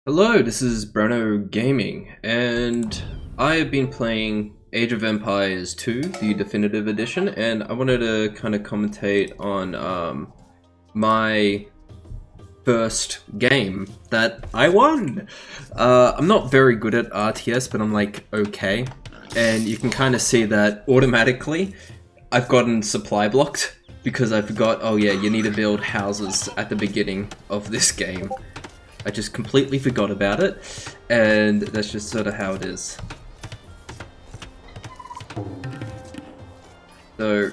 Hello, this is Brano Gaming, and I have been playing Age of Empires 2, the definitive edition, and I wanted to kind of commentate on my first game that I won. I'm not very good at RTS, but I'm like okay, and you can kind of see that automatically I've gotten supply blocked because I forgot, oh yeah, you need to build houses at the beginning of this game. I just completely forgot about it, and that's just sort of how it is. So,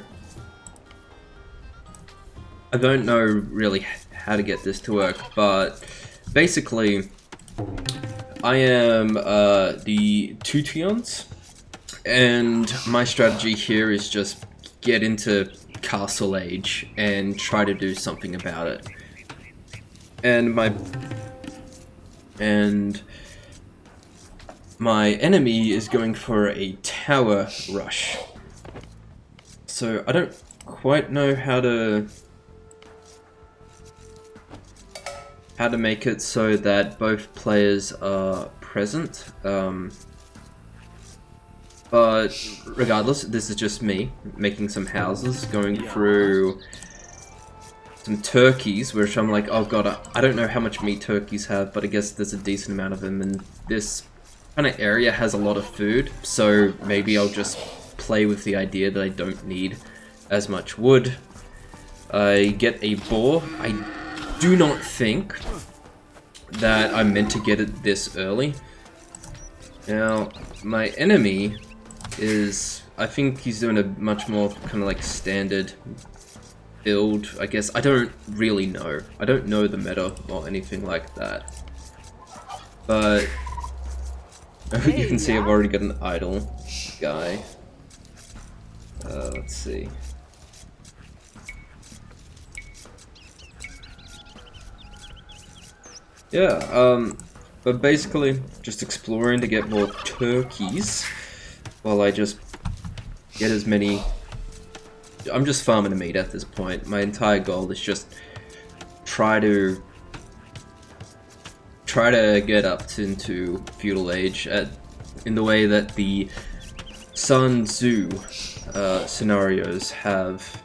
I don't know really how to get this to work, but basically, I am the Tutions, and my strategy here is just get into Castle Age and try to do something about it. And my enemy is going for a tower rush. So I don't quite know how to make it so that both players are present. But regardless, this is just me making some houses, going through some turkeys, which I'm like, oh god, I don't know how much meat turkeys have, but I guess there's a decent amount of them, and this kind of area has a lot of food, so maybe I'll just play with the idea that I don't need as much wood. I get a boar. I do not think that I'm meant to get it this early. Now, my enemy is, I think he's doing a much more kind of like standard build, I guess. I don't really know. I don't know the meta or anything like that. But you can see I've already got an idle guy. Let's see. Yeah, but basically just exploring to get more turkeys while I just get as many. I'm just farming the meat at this point. My entire goal is just try to get up into feudal age in the way that the Sun Tzu scenarios have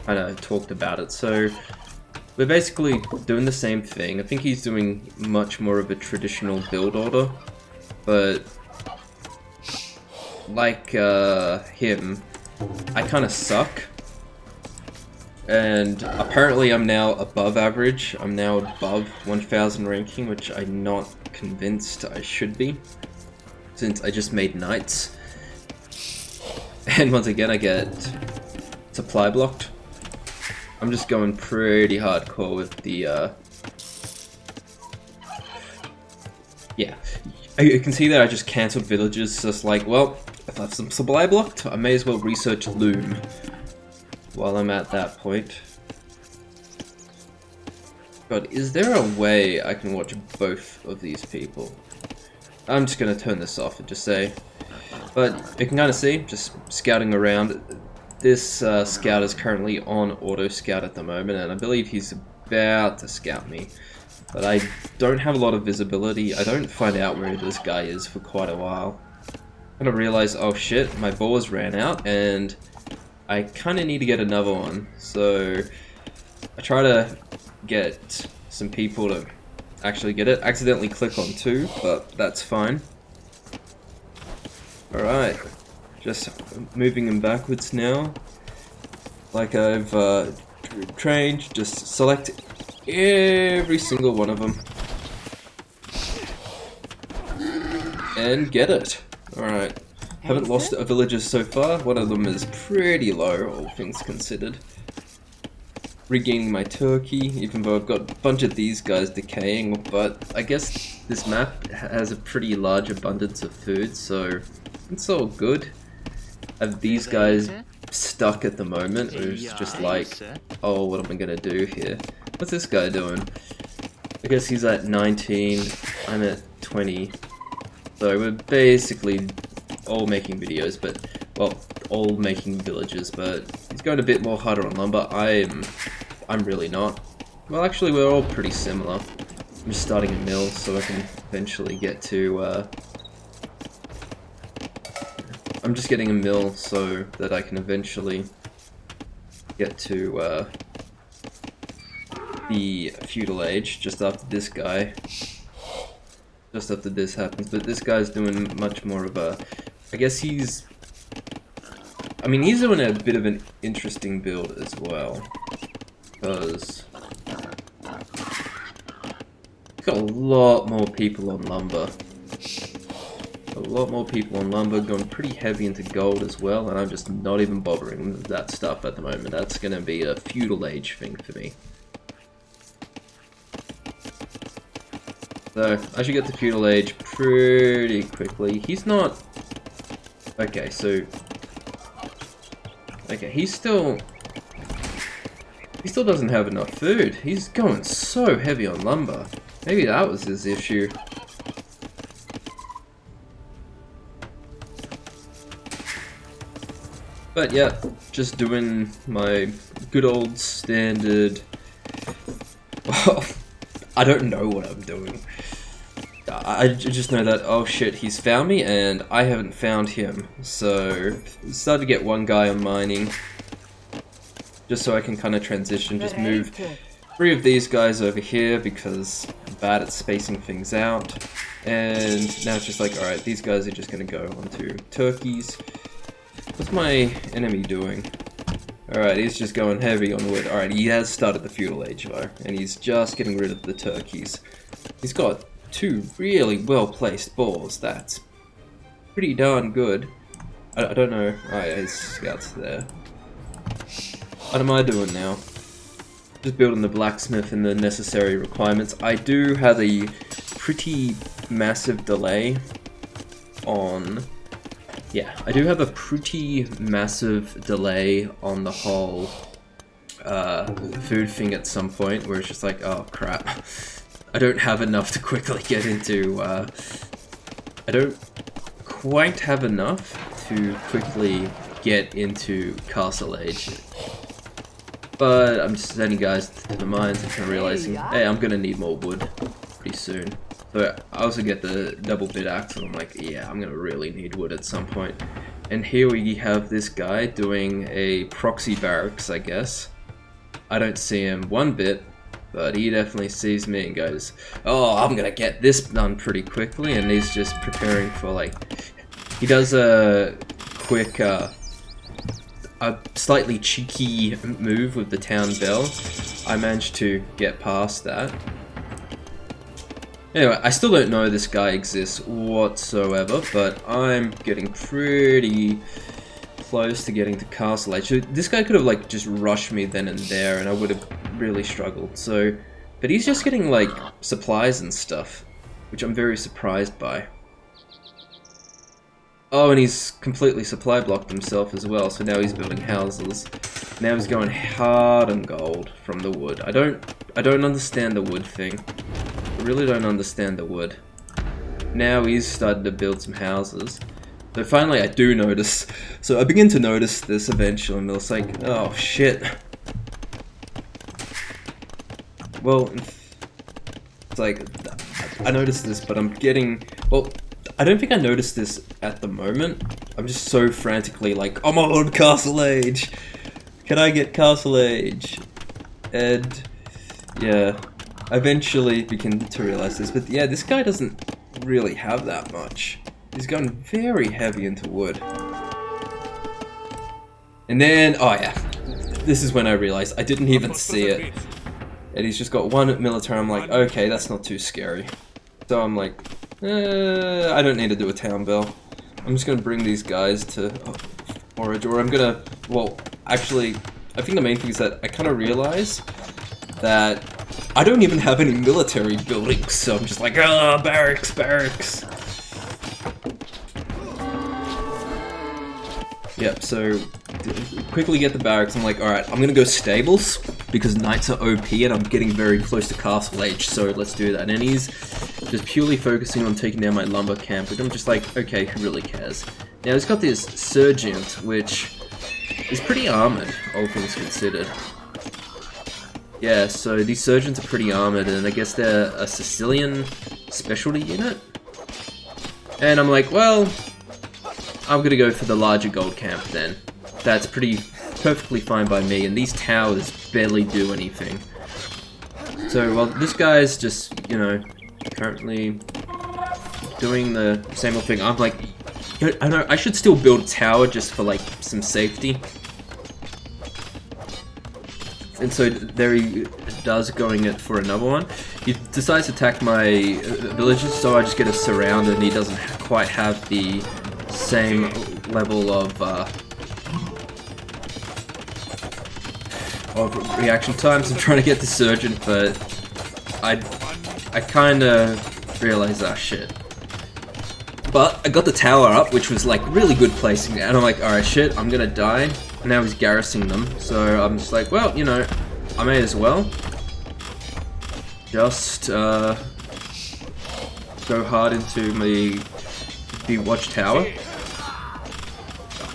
kind of talked about it. So we're basically doing the same thing. I think he's doing much more of a traditional build order, but like him, I kind of suck, and apparently I'm now above average. I'm now above 1000 ranking, which I'm not convinced I should be, since I just made knights. And once again I get supply blocked. I'm just going pretty hardcore with the yeah. You can see that I just cancelled villages, just like, well, if I have some supply blocked, I may as well research Loom while I'm at that point. God, is there a way I can watch both of these people? I'm just gonna turn this off and just say, but you can kind of see, just scouting around. This scout is currently on auto scout at the moment, and I believe he's about to scout me. But I don't have a lot of visibility. I don't find out where this guy is for quite a while. I kind of realize, oh shit, my boars ran out, and I kind of need to get another one. So I try to get some people to actually get it. Accidentally click on 2, but that's fine. Alright, just moving him backwards now. Like I've trained, just select every single one of them. And get it. Alright. Haven't lost a villager so far. One of them is pretty low, all things considered. Regaining my turkey, even though I've got a bunch of these guys decaying, but I guess this map has a pretty large abundance of food, so it's all good. I have these guys stuck at the moment, who's just like, oh, what am I gonna do here? What's this guy doing? I guess he's at 19, I'm at 20. So we're basically all making videos, but, well, all making villages, but he's going a bit more harder on lumber. I'm really not. Well, actually, we're all pretty similar. I'm just starting a mill so I can eventually get to, I'm just getting a mill so that I can eventually get to, the feudal age, just after this guy. Just after this happens, but this guy's doing much more of a... I guess he's... I mean, he's doing a bit of an interesting build as well. Because... he's got a lot more people on lumber. A lot more people on lumber, going pretty heavy into gold as well, and I'm just not even bothering with that stuff at the moment. That's gonna be a feudal age thing for me. So, I should get to feudal age pretty quickly. He's not... okay, so... okay, he still doesn't have enough food. He's going so heavy on lumber. Maybe that was his issue. But yeah, just doing my good old standard... I don't know what I'm doing. I just know that, oh shit, he's found me and I haven't found him. So, started to get one guy on mining. Just so I can kind of transition, just move 3 of these guys over here because I'm bad at spacing things out. And now it's just like, alright, these guys are just going to go onto turkeys. What's my enemy doing? Alright, he's just going heavy on wood. Alright, he has started the feudal age though, and he's just getting rid of the turkeys. He's got 2 really well-placed balls. That's pretty darn good. I don't know. Oh yeah, his scouts there. What am I doing now? Just building the blacksmith and the necessary requirements. I do have a pretty massive delay on... yeah, I do have a pretty massive delay on the whole food thing at some point, where it's just like, oh crap, I don't have enough to quickly get into, I don't quite have enough to quickly get into Castle Age. But I'm just sending guys to the mines and kind of realizing, hey, I'm gonna need more wood pretty soon. So I also get the double bit axe, and I'm like, yeah, I'm gonna really need wood at some point. And here we have this guy doing a proxy barracks, I guess. I don't see him one bit, but he definitely sees me and goes, oh, I'm gonna get this done pretty quickly, and he's just preparing for, like, he does a quick, a slightly cheeky move with the town bell. I managed to get past that. Anyway, I still don't know this guy exists whatsoever, but I'm getting pretty close to getting to Castle Age. So this guy could have like just rushed me then and there, and I would have really struggled. So, but he's just getting like supplies and stuff, which I'm very surprised by. Oh, and he's completely supply blocked himself as well, so now he's building houses. Now he's going hard on gold from the wood. I don't understand the wood thing. I really don't understand the wood. Now he's started to build some houses. So finally I do notice. So I begin to notice this eventually, and it's like, oh shit. Well, it's like, I noticed this, but I'm getting, well, I don't think I noticed this at the moment. I'm just so frantically like, I'm on Castle Age! Can I get Castle Age? And, yeah, I eventually begin to realize this, but yeah, this guy doesn't really have that much. He's going very heavy into wood. And then, oh yeah, this is when I realized I didn't even see it. And he's just got one military. I'm like, okay, that's not too scary. So I'm like, I don't need to do a town bell. I'm just gonna bring these guys to forage, or I'm gonna, well, actually, I think the main thing is that I kind of realize that I don't even have any military buildings, so I'm just like, ah, barracks, barracks. Yep, so quickly get the barracks. I'm like, alright, I'm gonna go stables because knights are OP and I'm getting very close to Castle Age, so let's do that. And he's just purely focusing on taking down my lumber camp, which I'm just like, okay, who really cares? Now he's got this Sergeant, which is pretty armored, all things considered. Yeah, so these surgeons are pretty armored, and I guess they're a Sicilian specialty unit. And I'm like, well, I'm gonna go for the larger gold camp then. That's perfectly fine by me, and these towers barely do anything. So, well, this guy's just, you know, currently doing the same old thing. I'm like, I know, I should still build a tower just for, like, some safety. And so there he does, going it for another one. He decides to attack my villages, so I just get a surround, and he doesn't quite have the same level of reaction times. I'm trying to get the surgeon, but I kind of realized, ah, shit. But I got the tower up, which was like really good placing, and I'm like, alright, shit, I'm gonna die. And now he's garrisoning them, so I'm just like, well, you know, I may as well just go hard into the watchtower.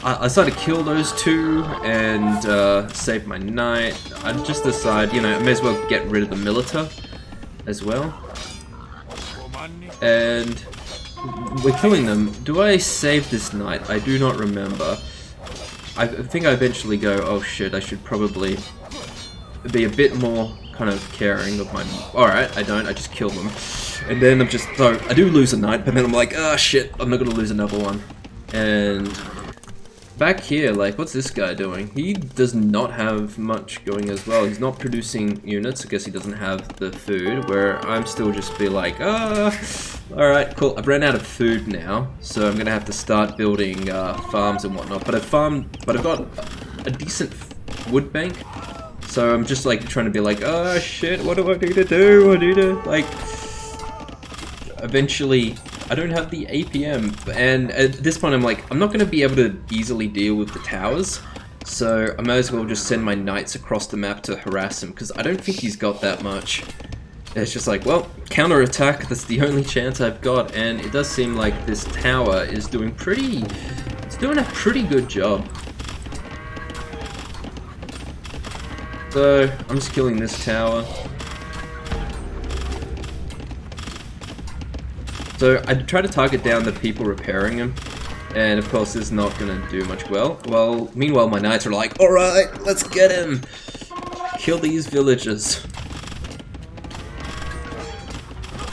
I decided to kill those two and save my knight. I just decide, you know, I may as well get rid of the militar as well. And we're killing them. Do I save this knight? I do not remember. I think I eventually go, oh shit, I should probably be a bit more kind of caring of my... Alright, I don't, I just kill them. And then I'm just... So, I do lose a knight, but then I'm like, ah, shit, I'm not gonna lose another one. And back here, like, what's this guy doing? He does not have much going as well. He's not producing units. I guess he doesn't have the food, where I'm still just be like, ah, alright, cool. I've ran out of food now, so I'm gonna have to start building farms and whatnot. But I've got a decent wood bank, so I'm just like trying to be like, oh shit, what do I need to do? I need to, like, eventually... I don't have the APM, and at this point I'm like, I'm not going to be able to easily deal with the towers, so I might as well just send my knights across the map to harass him, because I don't think he's got that much. And it's just like, well, counter-attack, that's the only chance I've got, and it does seem like this tower is doing it's doing a pretty good job. So, I'm just killing this tower. So I try to target down the people repairing them, and of course this is not going to do much well. Well, meanwhile my knights are like, alright, let's get him! Kill these villagers.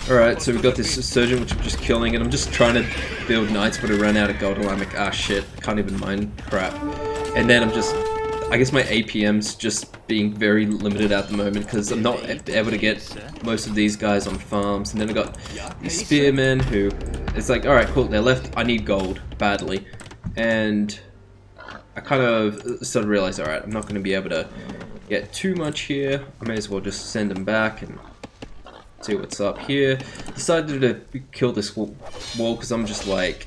Alright, so we've got this surgeon which I'm just killing, and I'm just trying to build knights, but I ran out of gold, and I'm like, ah shit, I can't even mine crap. And then I guess my APM's just being very limited at the moment because I'm not able to get most of these guys on farms. And then I got these spearmen who, it's like, alright, cool, they're left, I need gold, badly. And I kind of started to realize, alright, I'm not going to be able to get too much here. I may as well just send them back and see what's up here. Decided to kill this wall because I'm just like,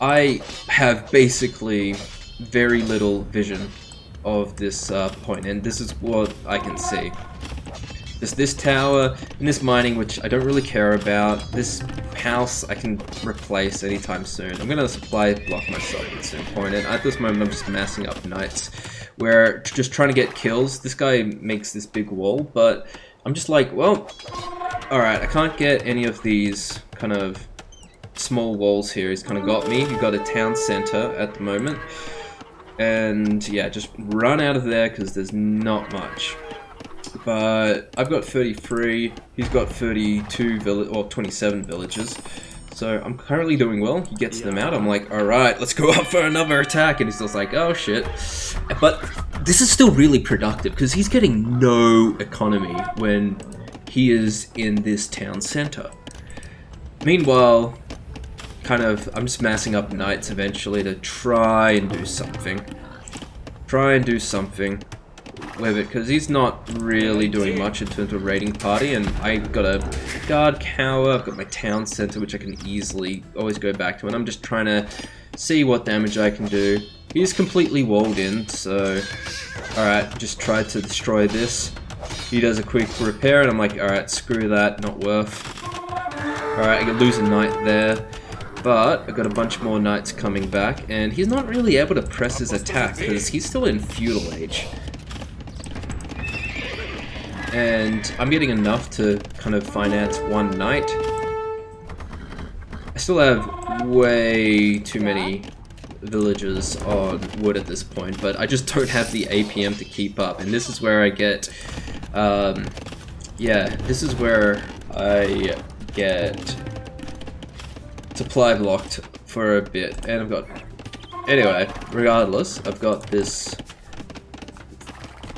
I have basically very little vision of this point, and this is what I can see. This tower, and this mining, which I don't really care about. This house I can replace anytime soon. I'm gonna supply block myself at some point, and at this moment I'm just massing up knights. We're just trying to get kills. This guy makes this big wall, but I'm just like, well, alright, I can't get any of these kind of small walls here. He's kind of got me. You've got a town center at the moment. And yeah, just run out of there because there's not much. But I've got 33, he's got 32 or 27 villages. So I'm currently doing well. He gets them out. I'm like, alright, let's go up for another attack. And he's just like, oh shit. But this is still really productive because he's getting no economy when he is in this town center. Meanwhile, I'm just massing up knights eventually to try and do something. With it, because he's not really doing much in terms of raiding party, and I've got a guard cower, I've got my town center, which I can easily always go back to, and I'm just trying to see what damage I can do. He's completely walled in, so alright, just try to destroy this. He does a quick repair, and I'm like, alright, screw that, not worth. Alright, I can lose a knight there. But I got a bunch more knights coming back, and he's not really able to press his attack because he's still in feudal age. and I'm getting enough to kind of finance one knight. I still have way too many villagers on wood at this point, but I just don't have the APM to keep up, and this is where I get, yeah, this is where I get supply blocked for a bit, and I've got, anyway, regardless, I've got this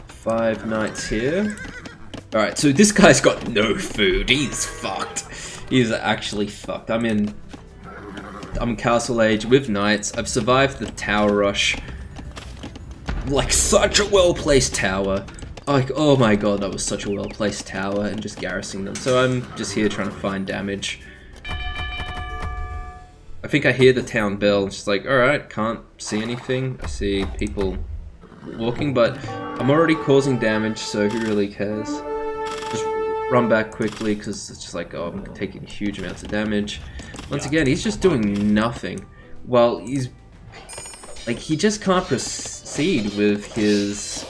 5 knights here. Alright, so this guy's got no food, he's fucked. He's actually fucked. I'm in Castle Age with knights. I've survived the tower rush. Like, such a well-placed tower. Like, oh my god, that was such a well-placed tower, and just garrisoning them. So I'm just here trying to find damage. I think I hear the town bell, it's just like, alright, can't see anything. I see people walking, but I'm already causing damage, so who really cares? Just run back quickly, because it's just like, oh, I'm taking huge amounts of damage. Once again, he's just doing nothing. Well, he's... like, he just can't proceed with his...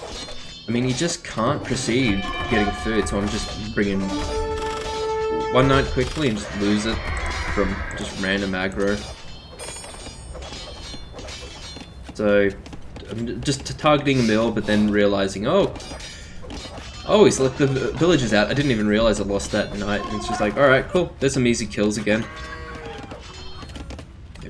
I mean, he just can't proceed getting food, so I'm just bringing one knight quickly and just lose it from just random aggro. So, I'm just targeting a mill, but then realizing, oh, he's let the villagers out. I didn't even realize I lost that knight. And it's just like, alright, cool, there's some easy kills again.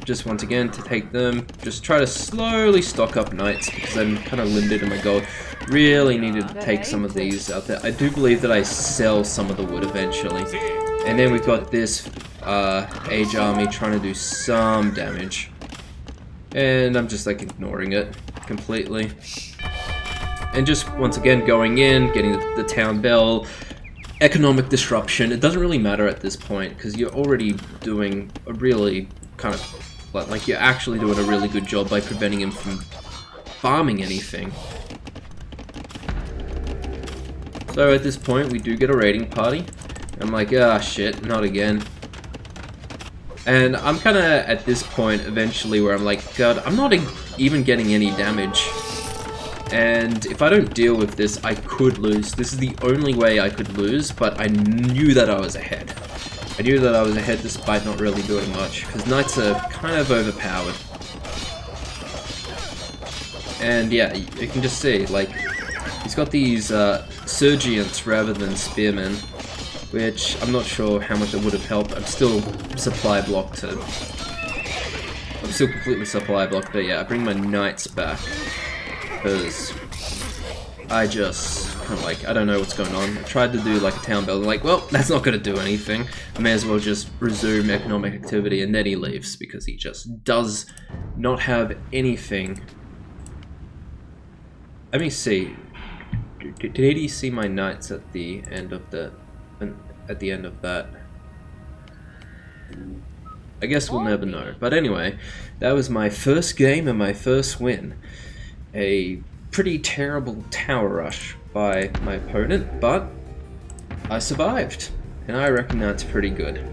Just once again to take them, just try to slowly stock up knights because I'm kind of limited in my gold. Really needed to take some of these out there. I do believe that I sell some of the wood eventually. And then we've got this Age army trying to do some damage. And I'm just like ignoring it completely. And just once again going in, getting the town bell. Economic disruption. It doesn't really matter at this point because you're already doing a really kind of like you're actually doing a really good job by preventing him from farming anything. So at this point we do get a raiding party. I'm like, ah, shit, not again. And I'm kind of at this point eventually where I'm like, god, I'm not even getting any damage. And if I don't deal with this, I could lose. This is the only way I could lose, but I knew that I was ahead. I knew that I was ahead despite not really doing much, because knights are kind of overpowered. And yeah, you can just see, like, he's got these surgeons rather than spearmen, which I'm not sure how much it would have helped. I'm still supply blocked. I'm still completely supply blocked, but yeah, I bring my knights back, because I just kind of like, I don't know what's going on. I tried to do like a town bell, like, well, that's not going to do anything. I may as well just resume economic activity, and then he leaves because he just does not have anything. Let me see. Did he see my knights at the end of that? At the end of that? I guess we'll never know. But anyway, that was my first game and my first win. A pretty terrible tower rush by my opponent, but I survived, and I reckon that's pretty good.